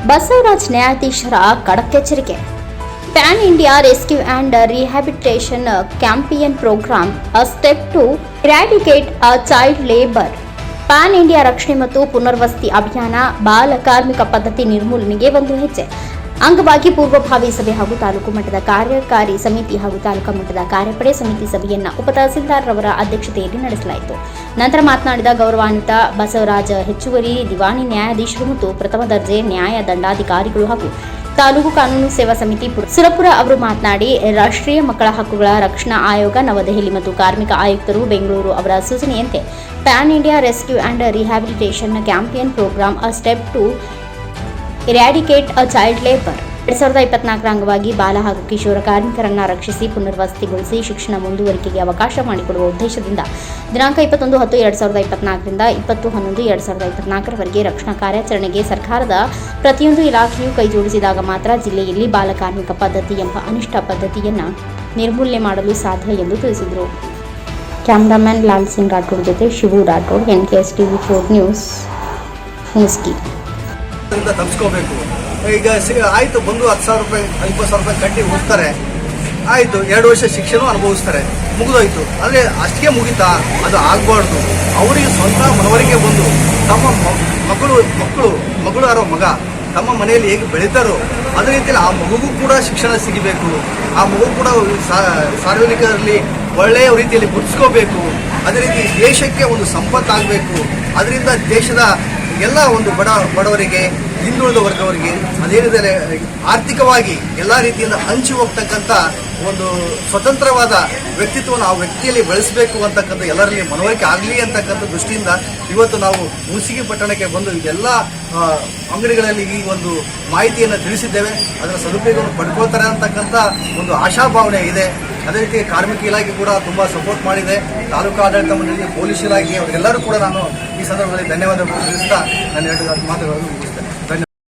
ಬಸವರಾಜ್ ನ್ಯಾಯಾಧೀಶರ ಖಡಕ್ ಎಚ್ಚರಿಕೆ. Pan India rescue and rehabilitation campaign programme a step to eradicate a child labour. Pan India ರಕ್ಷಣೆ ಮತ್ತು ಪುನರ್ವಸತಿ ಅಭಿಯಾನ ಬಾಲ ಕಾರ್ಮಿಕ ಪದ್ಧತಿ ನಿರ್ಮೂಲನೆಗೆ ಒಂದು ಹೆಜ್ಜೆ ಅಂಗವಾಗಿ ಪೂರ್ವಭಾವಿ ಸಭೆ ಹಾಗೂ ತಾಲೂಕು ಮಟ್ಟದ ಕಾರ್ಯಕಾರಿ ಸಮಿತಿ ಹಾಗೂ ತಾಲೂಕು ಮಟ್ಟದ ಕಾರ್ಯಪಡೆ ಸಮಿತಿ ಸಭೆಯನ್ನು ಉಪತಹಸೀಲ್ದಾರ್ ಅಧ್ಯಕ್ಷತೆಯಲ್ಲಿ ನಡೆಸಲಾಯಿತು. ನಂತರ ಮಾತನಾಡಿದ ಗೌರವಾನ್ವಿತ ಬಸವರಾಜ ಹೆಚ್ಚುವರಿ ದಿವಾಣಿ ನ್ಯಾಯಾಧೀಶರು ಮತ್ತು ಪ್ರಥಮ ದರ್ಜೆ ನ್ಯಾಯ ದಂಡಾಧಿಕಾರಿಗಳು ಹಾಗೂ ತಾಲೂಕು ಕಾನೂನು ಸೇವಾ ಸಮಿತಿ ಸುರಪುರ ಅವರು ಮಾತನಾಡಿ, ರಾಷ್ಟ್ರೀಯ ಮಕ್ಕಳ ಹಕ್ಕುಗಳ ರಕ್ಷಣಾ ಆಯೋಗ ನವದೆಹಲಿ ಮತ್ತು ಕಾರ್ಮಿಕ ಆಯುಕ್ತರು ಬೆಂಗಳೂರು ಅವರ ಸೂಚನೆಯಂತೆ pan India rescue and rehabilitation campaign programme a step to eradicate a child labour 2024ರ ಅಂಗವಾಗಿ ಬಾಲ ಹಾಗೂ ಕಿಶೋರ ಕಾರ್ಮಿಕರನ್ನು ರಕ್ಷಿಸಿ ಪುನರ್ವಸತಿಗೊಳಿಸಿ ಶಿಕ್ಷಣ ಮುಂದುವರಿಕೆಗೆ ಅವಕಾಶ ಮಾಡಿಕೊಡುವ ಉದ್ದೇಶದಿಂದ ದಿನಾಂಕ 21/10/2024ರಿಂದ 20/11/2024ರವರೆಗೆ ರಕ್ಷಣಾ ಕಾರ್ಯಾಚರಣೆಗೆ ಸರ್ಕಾರದ ಪ್ರತಿಯೊಂದು ಇಲಾಖೆಯೂ ಕೈಜೋಡಿಸಿದಾಗ ಮಾತ್ರ ಜಿಲ್ಲೆಯಲ್ಲಿ ಬಾಲ ಕಾರ್ಮಿಕ ಪದ್ಧತಿ ಎಂಬ ಅನಿಷ್ಟ ಪದ್ಧತಿಯನ್ನು ನಿರ್ಮೂಲನೆ ಮಾಡಲು ಸಾಧ್ಯ ಎಂದು ತಿಳಿಸಿದರು. ಕ್ಯಾಮರಾಮನ್ ಲಾಲ್ ಸಿಂಗ್ ರಾಠೋಡ್ ಜೊತೆ Shivu Rathod, NKS TV4 news, Hunasgi. ತಪ್ಪಿಸ್ಕೋಬೇಕು. ಈಗ ಆಯಿತು, ಬಂದು 10,000 ರೂಪಾಯಿ 20,000 ರೂಪಾಯಿ ಕಟ್ಟಿ ಹೋಗ್ತಾರೆ, ಆಯಿತು 2 ವರ್ಷ ಶಿಕ್ಷಣ ಅನುಭವಿಸ್ತಾರೆ, ಮುಗಿದೋಯ್ತು. ಆದರೆ ಅಷ್ಟೇ ಮುಗಿತಾ? ಅದು ಆಗಬಾರ್ದು. ಅವರಿಗೆ ಸ್ವಂತ ಮನವರಿಕೆ ಬಂದು ತಮ್ಮ ಮಗಳು ಯಾರೋ ಮಗ ತಮ್ಮ ಮನೆಯಲ್ಲಿ ಹೇಗೆ ಬೆಳೀತಾರೋ ಅದೇ ರೀತಿಯಲ್ಲಿ ಆ ಮಗುಗೂ ಕೂಡ ಶಿಕ್ಷಣ ಸಿಗಬೇಕು. ಆ ಮಗು ಕೂಡ ಸಾರ್ವಜನಿಕರಲ್ಲಿ ಒಳ್ಳೆಯ ರೀತಿಯಲ್ಲಿ ಗುರುತಿಸ್ಕೋಬೇಕು. ಅದೇ ರೀತಿ ದೇಶಕ್ಕೆ ಒಂದು ಸಂಪತ್ತಾಗಬೇಕು. ಅದರಿಂದ ದೇಶದ ಎಲ್ಲ ಒಂದು ಬಡವರಿಗೆ, ಹಿಂದುಳಿದ ವರ್ಗವರಿಗೆ, ಅದೇನಿದೆ ಆರ್ಥಿಕವಾಗಿ ಎಲ್ಲ ರೀತಿಯಿಂದ ಹಂಚಿ ಹೋಗ್ತಕ್ಕಂಥ ಒಂದು ಸ್ವತಂತ್ರವಾದ ವ್ಯಕ್ತಿತ್ವವನ್ನು ಆ ವ್ಯಕ್ತಿಯಲ್ಲಿ ಬೆಳೆಸಬೇಕು ಅಂತಕ್ಕಂಥ ಎಲ್ಲರಲ್ಲಿ ಮನವರಿಕೆ ಆಗಲಿ ಅಂತಕ್ಕಂಥ ದೃಷ್ಟಿಯಿಂದ ಇವತ್ತು ನಾವು ಹುಣಸಗಿ ಪಟ್ಟಣಕ್ಕೆ ಬಂದು ಇದೆಲ್ಲ ಅಂಗಡಿಗಳಲ್ಲಿ ಈ ಒಂದು ಮಾಹಿತಿಯನ್ನು ತಿಳಿಸಿದ್ದೇವೆ. ಅದರ ಸದುಪಯೋಗವನ್ನು ಪಡ್ಕೊಳ್ತಾರೆ ಅಂತಕ್ಕಂಥ ಒಂದು ಆಶಾಭಾವನೆ ಇದೆ. ಅದೇ ರೀತಿ ಕಾರ್ಮಿಕ ಇಲಾಖೆ ಕೂಡ ತುಂಬ ಸಪೋರ್ಟ್ ಮಾಡಿದೆ. ತಾಲೂಕು ಆಡಳಿತ ಮಂಡಳಿ, ಪೊಲೀಸ್ ಇಲಾಖೆ ಅವರೆಲ್ಲರೂ ಕೂಡ ನಾನು ಈ ಸಂದರ್ಭದಲ್ಲಿ ಧನ್ಯವಾದಗಳು ತಿಳಿಸ್ತಾ ನನ್ನ 2 ಮಾತುಗಳನ್ನು ಮುಗಿಸ್ತೇನೆ. ಧನ್ಯವಾದ.